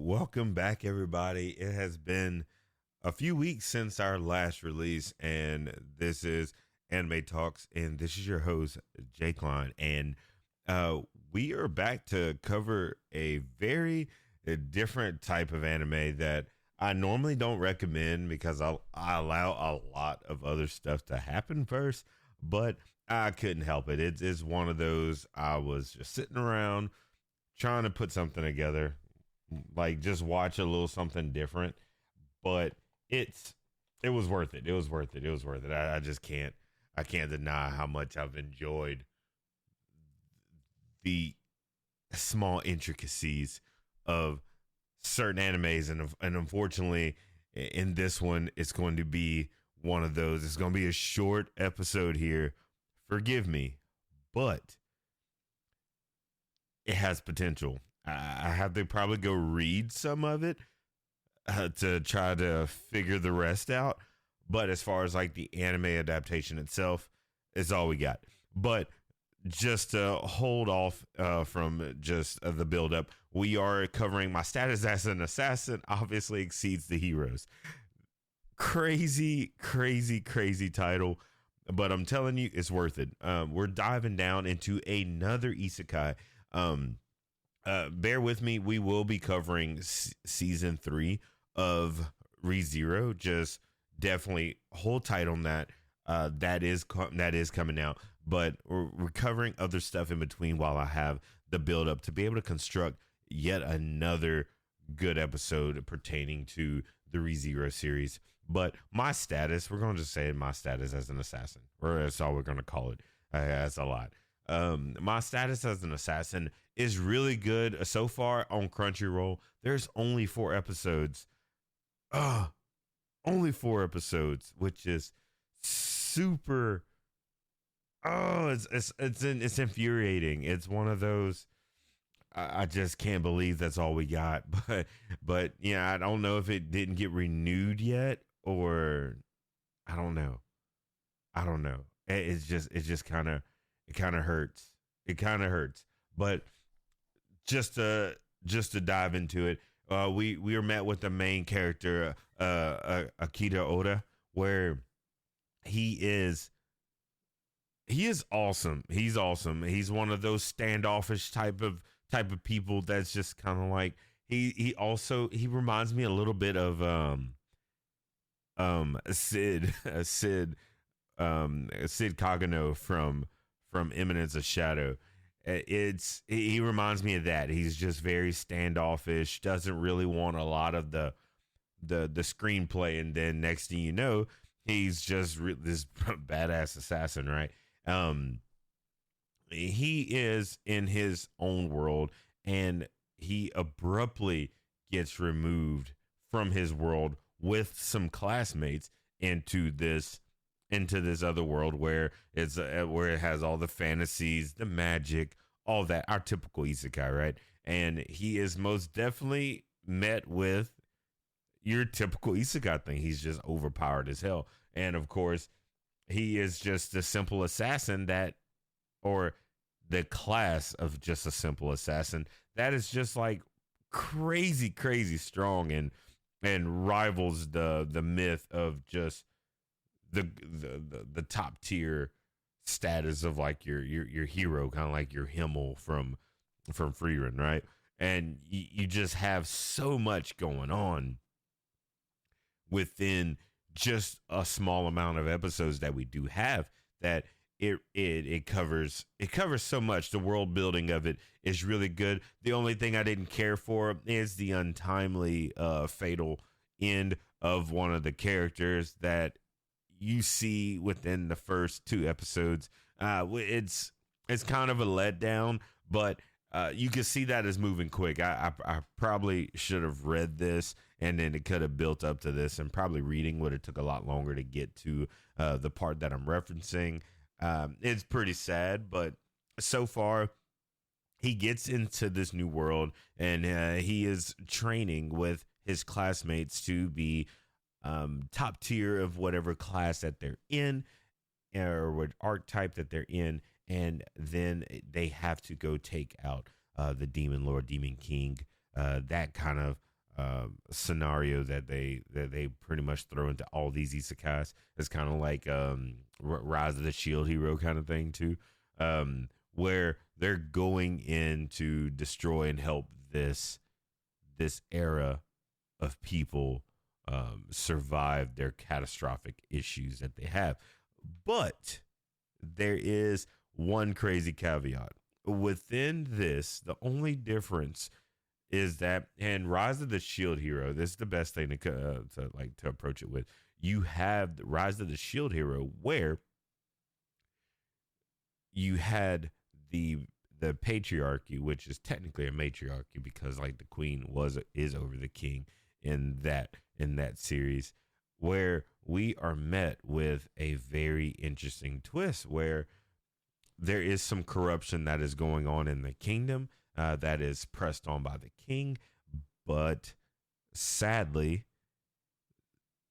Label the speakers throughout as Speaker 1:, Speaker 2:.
Speaker 1: welcome back, everybody. It has been a few weeks since our last release, and this is Anime Talks, and this is your host, Jay Klein. And we are back to cover a very different type of anime that I normally don't recommend because I allow a lot of other stuff to happen first, but I couldn't help it. It's one of those I was just sitting around trying to put something together, like just watch a little something different, but it was worth it. It was worth it. It was worth it. I just can't deny how much I've enjoyed the small intricacies of certain animes, and unfortunately, in this one, it's going to be one of those. It's going to be a short episode here. Forgive me, but it has potential. I have to probably go read some of it to try to figure the rest out. But as far as like the anime adaptation itself, it's all we got. But just to hold off from just the build up, we are covering My Status as an Assassin obviously exceeds the heroes. Crazy, crazy, crazy title. But I'm telling you, it's worth it. We're diving down into another isekai. Bear with me. We will be covering season 3 of ReZero. Just definitely hold tight on that. That is coming out, but we're covering other stuff in between while I have the build up to be able to construct yet another good episode pertaining to the ReZero series. But My Status, we're going to just say My Status as an Assassin, or that's all we're going to call it. That's a lot. My Status as an Assassin is really good so far on Crunchyroll. There's only 4 episodes. Only 4 episodes, which is super. It's infuriating. It's one of those. I just can't believe that's all we got. But yeah, I don't know if it didn't get renewed yet, or I don't know. It's just kind of. It kind of hurts. It kind of hurts. But just to dive into it, we are met with the main character, Akira Oda, where he is awesome. He's awesome. He's one of those standoffish type of people that's just kind of like he reminds me a little bit of Sid Kagano from Eminence of Shadow. He reminds me of that. He's just very standoffish, doesn't really want a lot of the screenplay, and then next thing you know, he's just this badass assassin, right? He is in his own world, and he abruptly gets removed from his world with some classmates into this other world where it has all the fantasies, the magic, all that, our typical isekai, right? And he is most definitely met with your typical isekai thing. He's just overpowered as hell, and of course, he is just a simple assassin or the class of just a simple assassin that is just like crazy, crazy strong and rivals the myth of just the top tier status of like your hero, kind of like your Himmel from Freerun, right? And you just have so much going on within just a small amount of episodes that we do have, that it covers so much. The world building of it is really good. The only thing I didn't care for is the untimely fatal end of one of the characters that you see within the first 2 episodes. It's kind of a letdown, but you can see that as moving quick. I probably should have read this, and then it could have built up to this, and probably reading would have took a lot longer to get to the part that I'm referencing. It's pretty sad, but so far he gets into this new world, and he is training with his classmates to be top tier of whatever class that they're in, or what archetype that they're in, and then they have to go take out the Demon Lord, Demon King, that kind of scenario that they pretty much throw into all these isekais. It's kind of like Rise of the Shield Hero kind of thing too, where they're going in to destroy and help this era of people survive their catastrophic issues that they have. But there is one crazy caveat within this. The only difference is that in Rise of the Shield Hero, this is the best thing to approach it with. You have the Rise of the Shield Hero, where you had the patriarchy, which is technically a matriarchy because like the queen is over the king in that series, where we are met with a very interesting twist where there is some corruption that is going on in the kingdom that is pressed on by the king, but sadly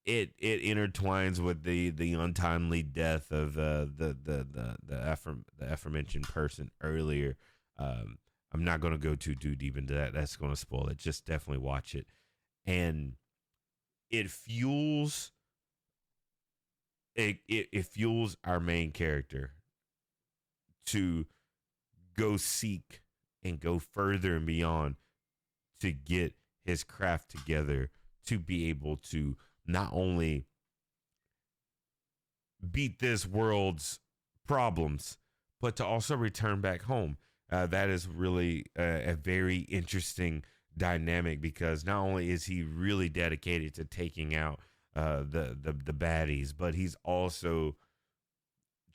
Speaker 1: it intertwines with the untimely death of the aforementioned person earlier. I'm not going to go too deep into that. That's going to spoil it. Just definitely watch it, and it fuels it fuels our main character to go seek and go further and beyond to get his craft together to be able to not only beat this world's problems, but to also return back home. That is really a very interesting dynamic because not only is he really dedicated to taking out the baddies, but he's also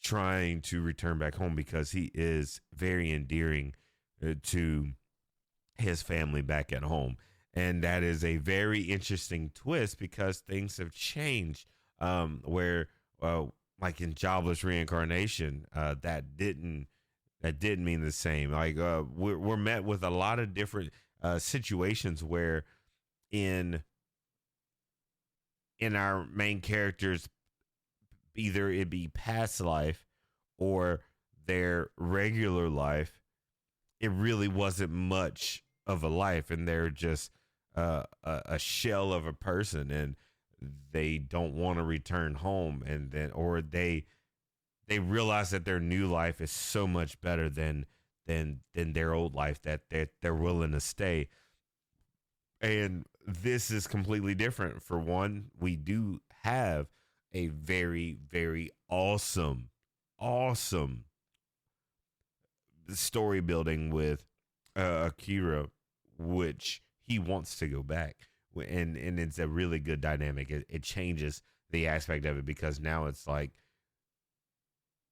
Speaker 1: trying to return back home because he is very endearing to his family back at home. And that is a very interesting twist because things have changed. Where, like in Jobless Reincarnation, that didn't mean the same. Like we're met with a lot of different situations where in our main characters, either it be past life or their regular life, it really wasn't much of a life, and they're just a shell of a person, and they don't want to return home, and then or they realize that their new life is so much better than their old life that they're willing to stay. And this is completely different. For one, we do have a very, very awesome story building with Akira, which he wants to go back, and it's a really good dynamic. It changes the aspect of it because now it's like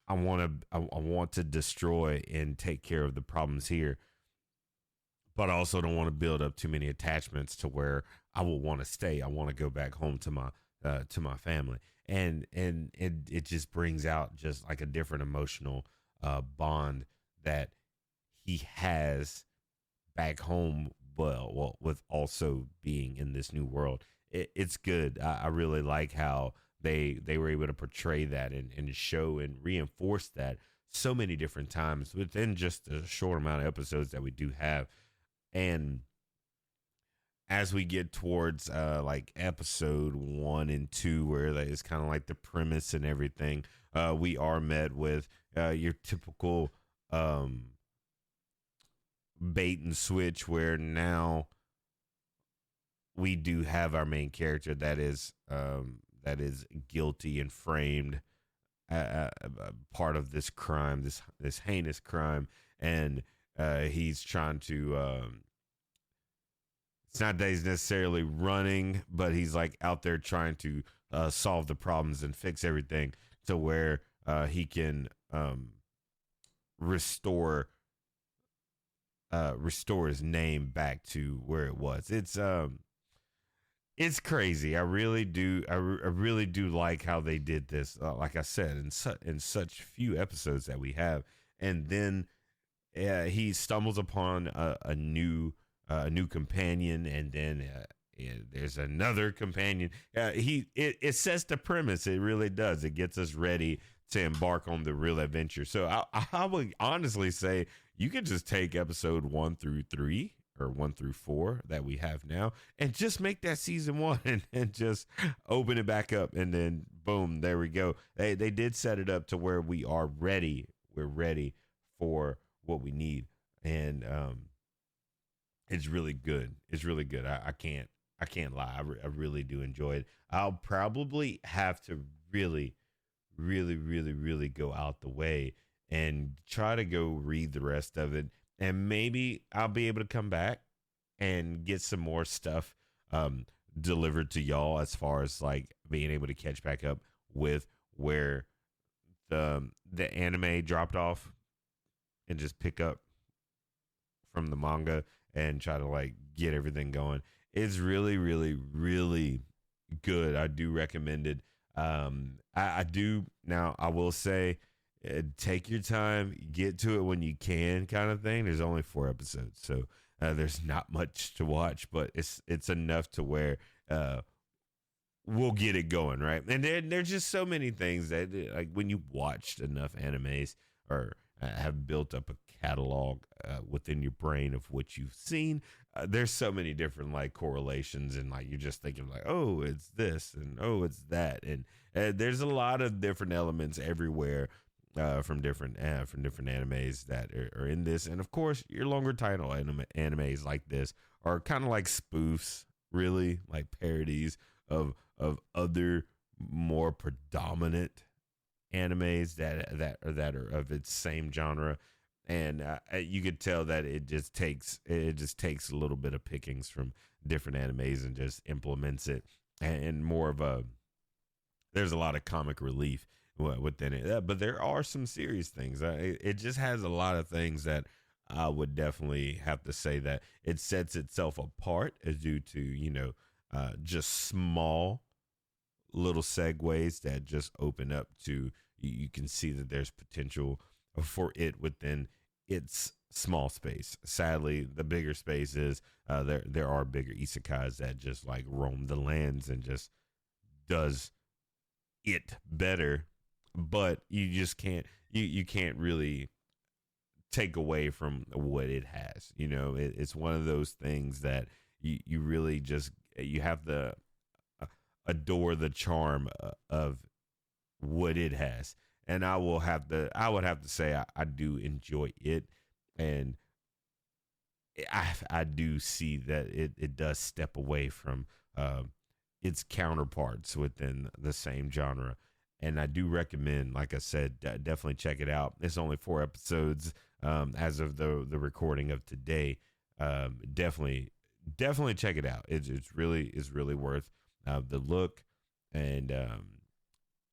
Speaker 1: I want to destroy and take care of the problems here, but I also don't want to build up too many attachments to where I will want to stay. I want to go back home to my family, and it just brings out just like a different emotional bond that he has back home. Well, with also being in this new world, it's good. I really like how they were able to portray that and show and reinforce that so many different times within just a short amount of episodes that we do have. And as we get towards like episode 1 and 2, where that is kind of like the premise and everything, we are met with your typical bait and switch, where now we do have our main character that is guilty and framed part of this crime, this heinous crime, and he's trying to it's not that he's necessarily running, but he's like out there trying to solve the problems and fix everything to where he can restore his name back to where it was. It's crazy. I really do. I really do like how they did this. Like I said, in such few episodes that we have, and then he stumbles upon a new companion, and then there's another companion. It sets the premise. It really does. It gets us ready to embark on the real adventure. So I would honestly say you could just take episode 1 through 3 or 1 through 4 that we have now, and just make that season one and just open it back up, and then boom, there we go. They did set it up to where we are ready. We're ready for what we need, and it's really good. It's really good. I can't lie. I really do enjoy it. I'll probably have to really, really, really, really go out the way and try to go read the rest of it. And maybe I'll be able to come back and get some more stuff um, delivered to y'all as far as like being able to catch back up with where the anime dropped off and just pick up from the manga and try to like get everything going. It's really, really, really good. I do recommend it. I do now. I will say, take your time, get to it when you can, kind of thing. There's only 4 episodes, so there's not much to watch, but it's enough to where we'll get it going, right? And there's just so many things that like when you watched enough animes or have built up a catalog within your brain of what you've seen. There's so many different like correlations, and like you're just thinking like, oh, it's this and oh, it's that, and there's a lot of different elements everywhere from different animes that are in this, and of course your longer title animes like this are kind of like spoofs, really like parodies of other more predominant animes that are of its same genre, and you could tell that it just takes a little bit of pickings from different animes and just implements it, and more of a there's a lot of comic relief within it, but there are some serious things. It just has a lot of things that I would definitely have to say that it sets itself apart due to just small little segues that just open up to you can see that there's potential for it within its small space. Sadly, the bigger space is there are bigger isekais that just like roam the lands and just does it better, but you just can't really take away from what it has. It's one of those things that you really just you have to adore the charm of what it has. And I would have to say I do enjoy it, and I do see that it does step away from its counterparts within the same genre. And I do recommend, like I said, definitely check it out. It's only 4 episodes as of the recording of today. Definitely check it out. It's really worth the look, and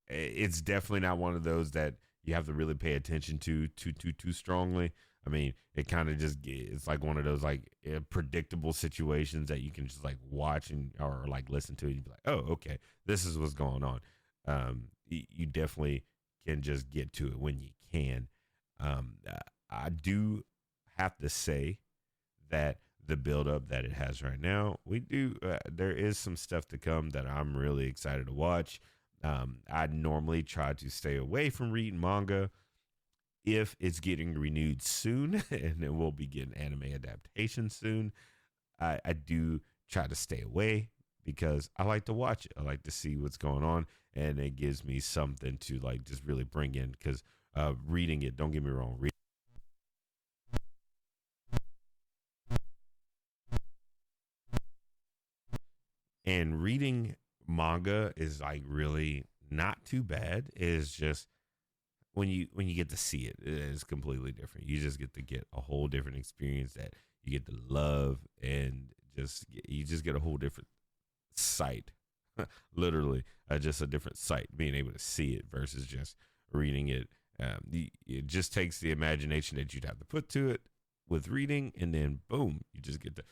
Speaker 1: it's definitely not one of those that you have to really pay attention to too strongly. I mean, it kind of just it's like one of those like predictable situations that you can just like watch and or like listen to, and you'd be like, oh, okay, this is what's going on. You definitely can just get to it when you can. I do have to say that the build up that it has right now, there is some stuff to come that I'm really excited to watch. I normally try to stay away from reading manga if it's getting renewed soon, and then we'll be getting anime adaptation soon. I do try to stay away because I like to watch it. I like to see what's going on, and it gives me something to like just really bring in. Because reading it, don't get me wrong, reading manga is like really not too bad. It's just when you get to see it, it's completely different. You just get a whole different experience that you get to love, and you just get a whole different sight, literally, just a different sight. Being able to see it versus just reading it, it just takes the imagination that you'd have to put to it with reading, and then boom, you just get to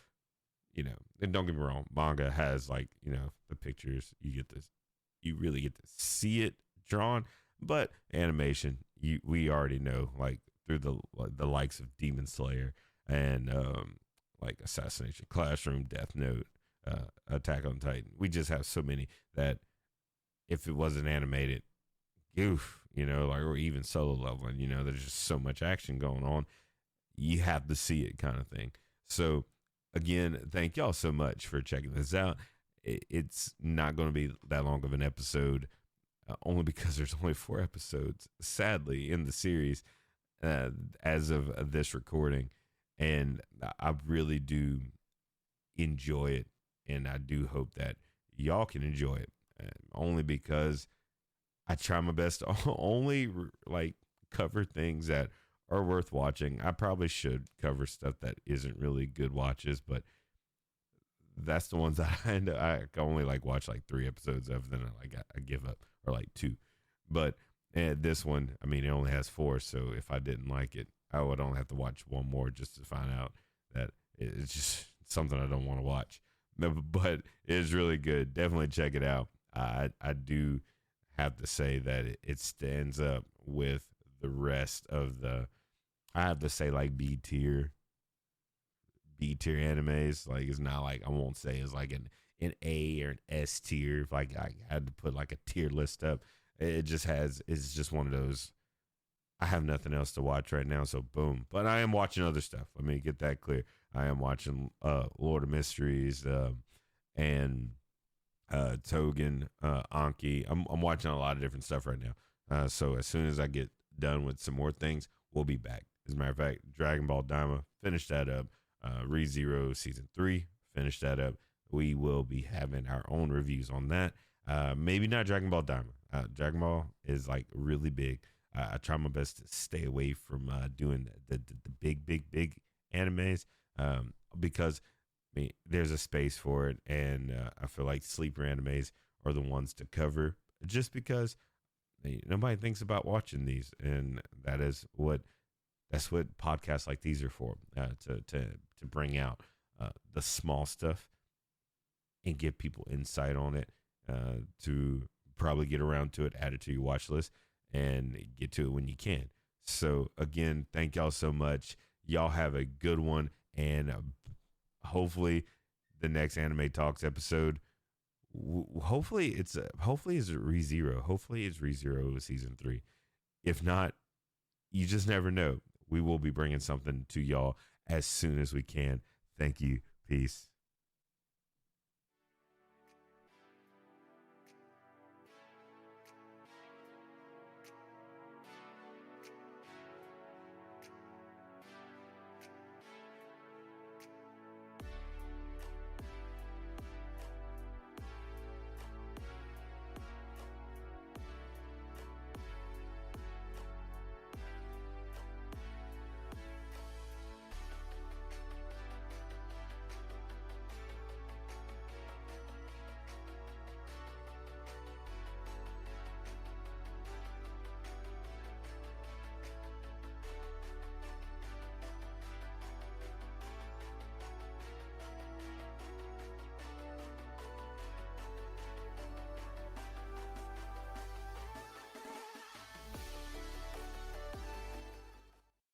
Speaker 1: And don't get me wrong, manga has like the pictures. You really get to see it drawn. But animation, we already know, like through the likes of Demon Slayer and like Assassination Classroom, Death Note, Attack on Titan. We just have so many that if it wasn't animated, like or even Solo Leveling, there's just so much action going on. You have to see it, kind of thing. So again, thank y'all so much for checking this out. It's not going to be that long of an episode, only because there's only 4 episodes, sadly, in the series uh, as of this recording. And I really do enjoy it. And I do hope that y'all can enjoy it, only because I try my best to only like cover things that are worth watching. I probably should cover stuff that isn't really good watches, but that's the ones that I can only like watch like 3 episodes of, then I give up, or like 2. But this one, I mean, it only has 4, so if I didn't like it, I would only have to watch one more just to find out that it's just something I don't want to watch. But it's really good. Definitely check it out. I do have to say that it stands up with the rest of the, I have to say, like B tier animes. Like, it's not like, I won't say it's like an A or an S tier. If like I had to put like a tier list up, it just has, it's just one of those. I have nothing else to watch right now, so boom. But I am watching other stuff. Let me get that clear. I am watching Lord of Mysteries, and Togen, Anki. I'm watching a lot of different stuff right now. So as soon as I get done with some more things, we'll be back. As a matter of fact, Dragon Ball Daima, finish that up. ReZero Season 3, finish that up. We will be having our own reviews on that. Maybe not Dragon Ball Daima. Dragon Ball is like really big. I try my best to stay away from doing the big animes, because I mean, there's a space for it, and I feel like sleeper animes are the ones to cover, just because nobody thinks about watching these, and that's what podcasts like these are for, to bring out the small stuff and give people insight on it, to probably get around to it, add it to your watch list, and get to it when you can. So again, thank y'all so much. Y'all have a good one, and hopefully the next Anime Talks episode, hopefully it's ReZero. Hopefully it's ReZero Season 3. If not, you just never know. We will be bringing something to y'all as soon as we can. Thank you. Peace.